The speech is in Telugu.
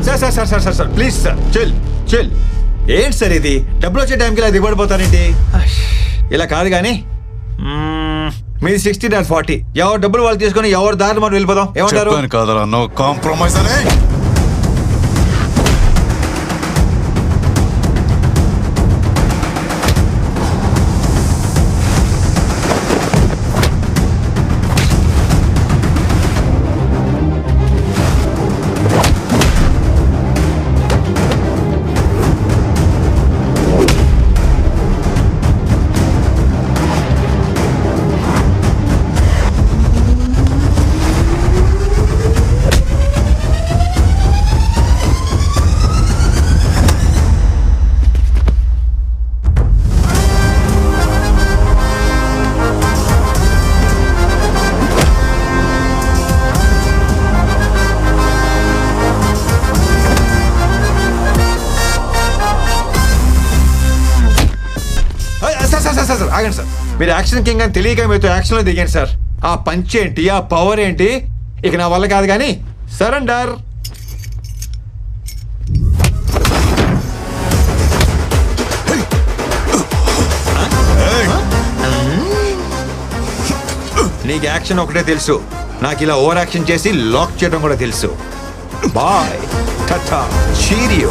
Sir please sir chill. ఏంటి సార్ ఇది? డబ్బులు వచ్చే టైంకి ఇలా దిగబడిపోతారేంటి? ఇలా కాదు కానీ మీది 60 నాది 40. ఎవరు డబ్బులు వాళ్ళు తీసుకొని ఎవరు దారి మనం వెళ్ళిపోదాం. ఏమంటారు? కాదరా నో కాంప్రమైజ్ అనే. సార్ ఆగండి సార్. మీరు యాక్షన్ కింగ్ అని తెలియక మీతో యాక్షన్లో దిగాను సార్. ఆ పంచ్ ఏంటి, ఆ పవర్ ఏంటి, ఇక నా వల్ల కాదు కానీ సరెండర్. నీకు యాక్షన్ ఒకటే తెలుసు, నాకు ఇలా ఓవర్ యాక్షన్ చేసి లాక్ చేయడం కూడా తెలుసు. Bye tata cheerio.